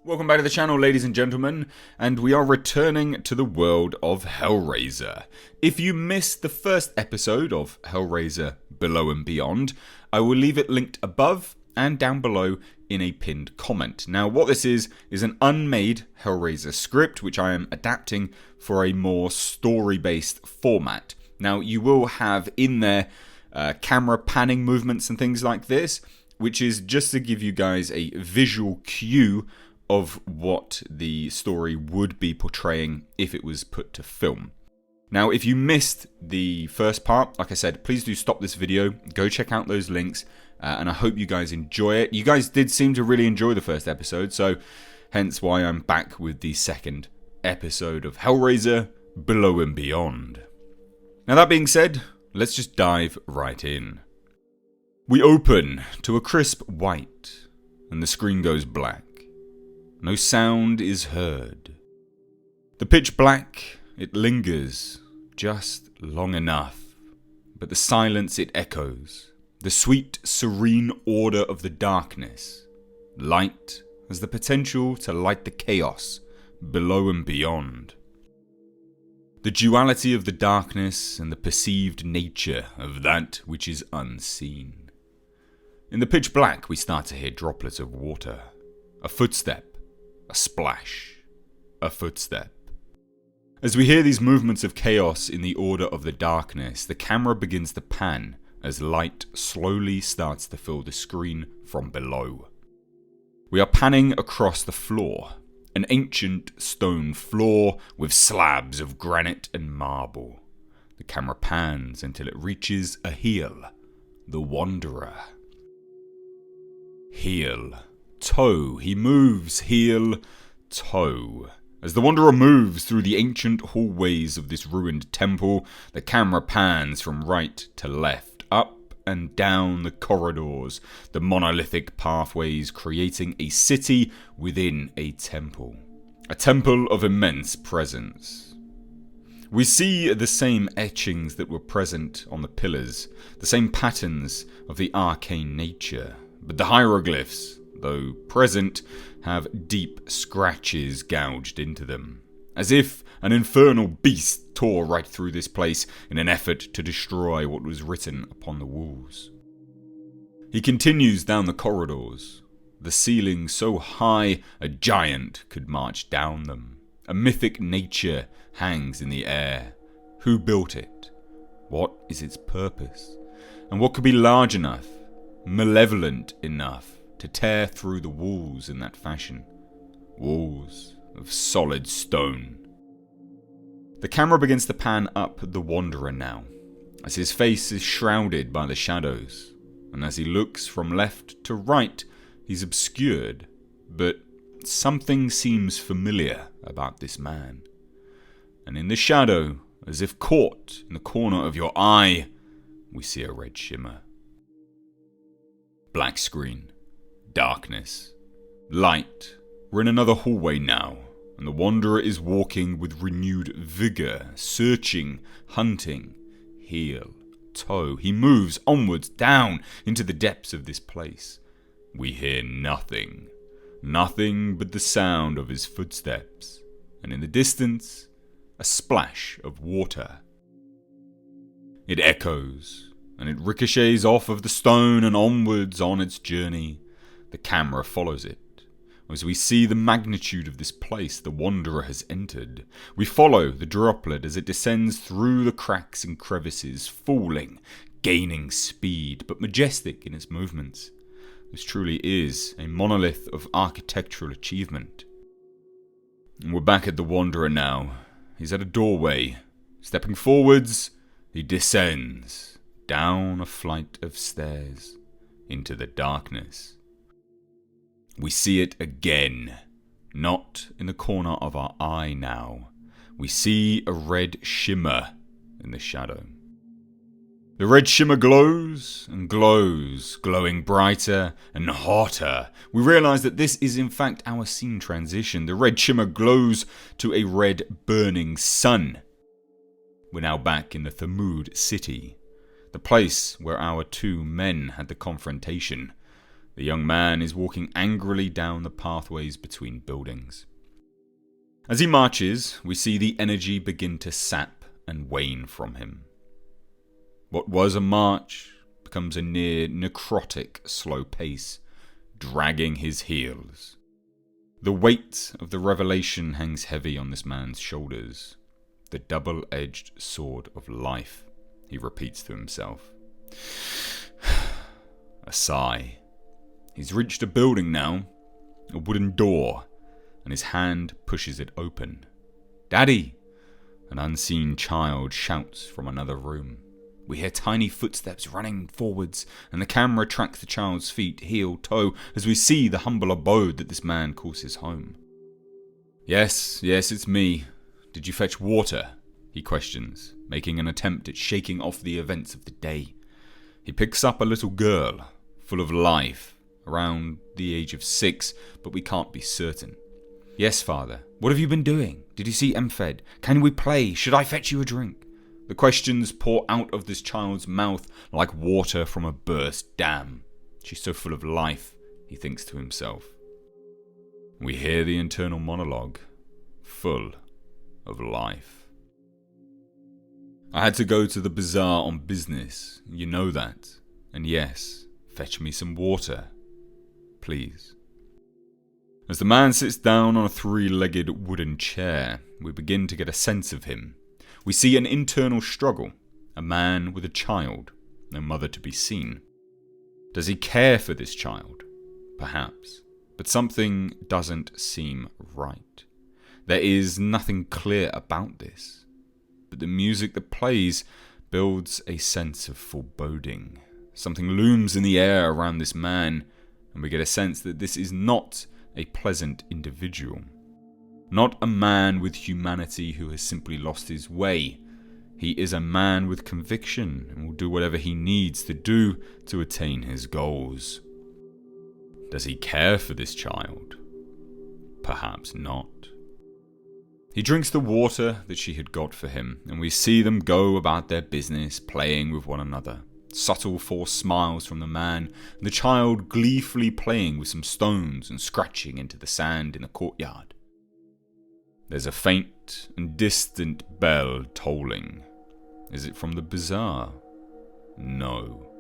Welcome back to the channel, ladies and gentlemen, and we are returning to the world of Hellraiser. If you missed the first episode of Hellraiser Below and Beyond, I will leave it linked above and down below in a pinned comment. Now, what this is an unmade Hellraiser script, which I am adapting for a more story-based format. Now, you will have in there camera panning movements and things like this, which is just to give you guys a visual cue of what the story would be portraying if it was put to film. Now, if you missed the first part, like I said, please do stop this video, go check out those links, and I hope you guys enjoy it. You guys did seem to really enjoy the first episode, so hence why I'm back with the second episode of Hellraiser Below and Beyond. Now, that being said, let's just dive right in. We open to a crisp white, and the screen goes black. No sound is heard. The pitch black, it lingers just long enough, but the silence it echoes. The sweet, serene order of the darkness. Light has the potential to light the chaos below and beyond. The duality of the darkness and the perceived nature of that which is unseen. In the pitch black, we start to hear droplets of water. A footstep. A splash. A footstep. As we hear these movements of chaos in the order of the darkness, the camera begins to pan as light slowly starts to fill the screen from below. We are panning across the floor, an ancient stone floor with slabs of granite and marble. The camera pans until it reaches a heel, the Wanderer. Heel. Toe. He moves, heel, toe. As the Wanderer moves through the ancient hallways of this ruined temple, the camera pans from right to left, up and down the corridors, the monolithic pathways creating a city within a temple. A temple of immense presence. We see the same etchings that were present on the pillars, the same patterns of the arcane nature, but the hieroglyphs, though present, have deep scratches gouged into them, as if an infernal beast tore right through this place in an effort to destroy what was written upon the walls. He continues down the corridors, the ceiling so high a giant could march down them. A mythic nature hangs in the air. Who built it? What is its purpose? And what could be large enough, malevolent enough, to tear through the walls in that fashion? Walls of solid stone. The camera begins to pan up the Wanderer now, as his face is shrouded by the shadows, and as he looks from left to right, he's obscured, but something seems familiar about this man. And in the shadow, as if caught in the corner of your eye, we see a red shimmer. Black screen. Darkness. Light. We're in another hallway now, and the Wanderer is walking with renewed vigor, searching, hunting. Heel. Toe. He moves onwards, down into the depths of this place. We hear nothing. Nothing but the sound of his footsteps, and in the distance, a splash of water. It echoes, and it ricochets off of the stone and onwards on its journey. The camera follows it. As we see the magnitude of this place the Wanderer has entered, we follow the droplet as it descends through the cracks and crevices, falling, gaining speed, but majestic in its movements. This truly is a monolith of architectural achievement. And we're back at the Wanderer now. He's at a doorway. Stepping forwards, he descends down a flight of stairs into the darkness. We see it again, not in the corner of our eye now. We see a red shimmer in the shadow. The red shimmer glows and glows, glowing brighter and hotter. We realise that this is in fact our scene transition. The red shimmer glows to a red burning sun. We're now back in the Thamud city, the place where our two men had the confrontation. The young man is walking angrily down the pathways between buildings. As he marches, we see the energy begin to sap and wane from him. What was a march becomes a near necrotic slow pace, dragging his heels. The weight of the revelation hangs heavy on this man's shoulders. The double-edged sword of life, he repeats to himself. A sigh. He's reached a building now, a wooden door, and his hand pushes it open. "Daddy!" An unseen child shouts from another room. We hear tiny footsteps running forwards, and the camera tracks the child's feet, heel, toe, as we see the humble abode that this man calls his home. Yes, it's me. Did you fetch water?" he questions, making an attempt at shaking off the events of the day. He picks up a little girl, full of life, around the age of 6, but we can't be certain. "Yes, father. What have you been doing? Did you see Emfed? Can we play? Should I fetch you a drink?" The questions pour out of this child's mouth like water from a burst dam. She's so full of life, he thinks to himself. We hear the internal monologue, full of life. "I had to go to the bazaar on business, you know that. And yes, fetch me some water, please." As the man sits down on a 3-legged wooden chair, we begin to get a sense of him. We see an internal struggle, a man with a child, no mother to be seen. Does he care for this child? Perhaps. But something doesn't seem right. There is nothing clear about this. But the music that plays builds a sense of foreboding. Something looms in the air around this man, and we get a sense that this is not a pleasant individual. Not a man with humanity who has simply lost his way. He is a man with conviction and will do whatever he needs to do to attain his goals. Does he care for this child? Perhaps not. He drinks the water that she had got for him, and we see them go about their business, playing with one another. Subtle forced smiles from the man, and the child gleefully playing with some stones and scratching into the sand in the courtyard. There's a faint and distant bell tolling. Is it from the bazaar? No.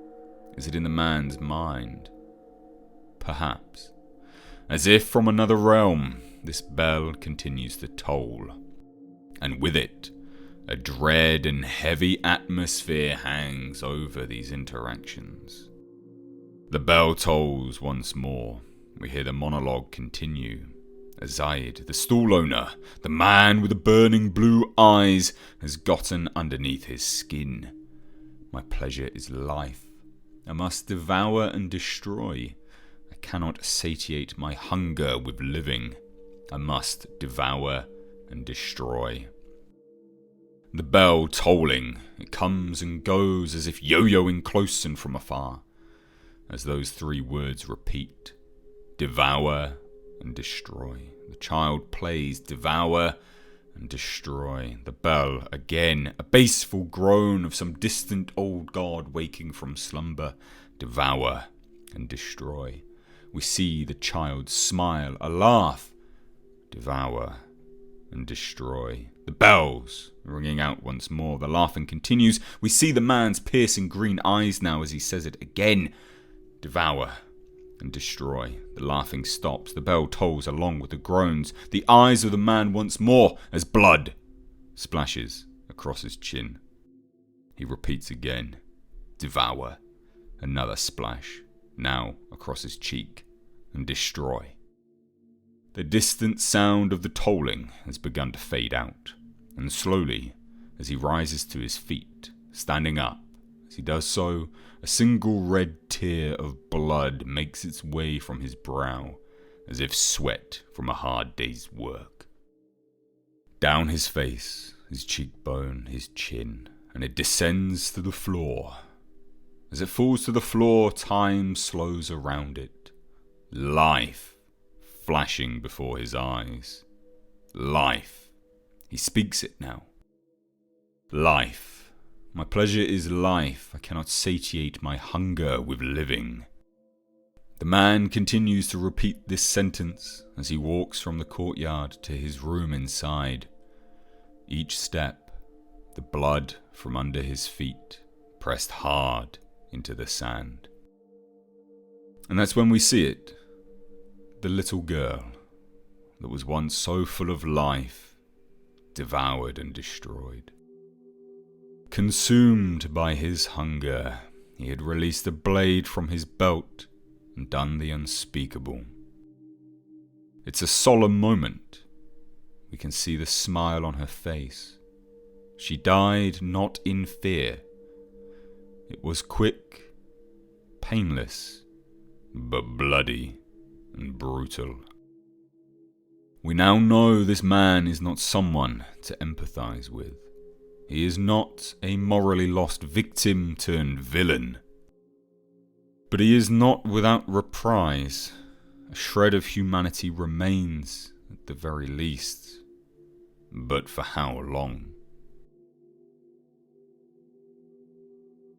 Is it in the man's mind? Perhaps. As if from another realm, this bell continues to toll. And with it, a dread and heavy atmosphere hangs over these interactions. The bell tolls once more. We hear the monologue continue. Zaid, the stall owner, the man with the burning blue eyes, has gotten underneath his skin. My pleasure is life. I must devour and destroy. I cannot satiate my hunger with living. I must devour and destroy. The bell tolling, it comes and goes as if yo-yoing close and from afar. As those 3 words repeat, devour and destroy. The child plays devour and destroy. The bell again, a baseful groan of some distant old god waking from slumber. Devour and destroy. We see the child smile, a laugh. Devour and destroy. The bells ringing out once more. The laughing continues. We see the man's piercing green eyes now as he says it again. Devour and destroy. The laughing stops. The bell tolls along with the groans. The eyes of the man once more as blood splashes across his chin. He repeats again. Devour. Another splash, now across his cheek. And destroy. The distant sound of the tolling has begun to fade out, and slowly, as he rises to his feet, standing up, as he does so, a single red tear of blood makes its way from his brow, as if sweat from a hard day's work. Down his face, his cheekbone, his chin, and it descends to the floor. As it falls to the floor, time slows around it. Life flashing before his eyes. Life. He speaks it now. Life. My pleasure is life. I cannot satiate my hunger with living. The man continues to repeat this sentence as he walks from the courtyard to his room inside. Each step, the blood from under his feet pressed hard into the sand. And that's when we see it. The little girl that was once so full of life, devoured and destroyed. Consumed by his hunger, he had released a blade from his belt and done the unspeakable. It's a solemn moment. We can see the smile on her face. She died not in fear. It was quick, painless, but bloody and brutal. We now know this man is not someone to empathize with. He is not a morally lost victim turned villain. But he is not without reprise. A shred of humanity remains, at the very least. But for how long?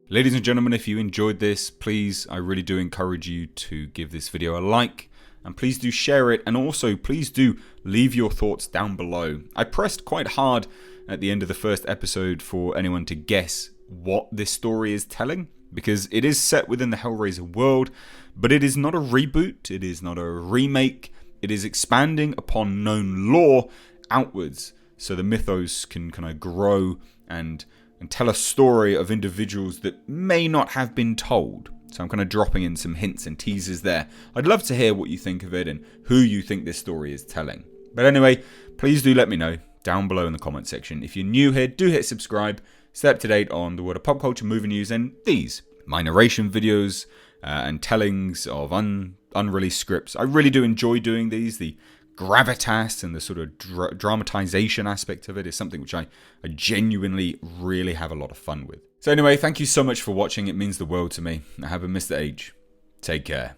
Ladies and gentlemen, if you enjoyed this, please, I really do encourage you to give this video a like. And please do share it, and also please do leave your thoughts down below. I pressed quite hard at the end of the first episode for anyone to guess what this story is telling, because it is set within the Hellraiser world, but it is not a reboot, it is not a remake, it is expanding upon known lore outwards, so the mythos can kind of grow and tell a story of individuals that may not have been told. So I'm kind of dropping in some hints and teasers there. I'd love to hear what you think of it and who you think this story is telling. But anyway, please do let me know down below in the comment section. If you're new here, do hit subscribe. Stay up to date on the world of pop culture, movie news, and these, my narration videos and tellings of unreleased scripts. I really do enjoy doing these. The gravitas and the sort of dramatization aspect of it is something which I genuinely really have a lot of fun with. So anyway, thank you so much for watching. It means the world to me. I haven't missed the age. Take care.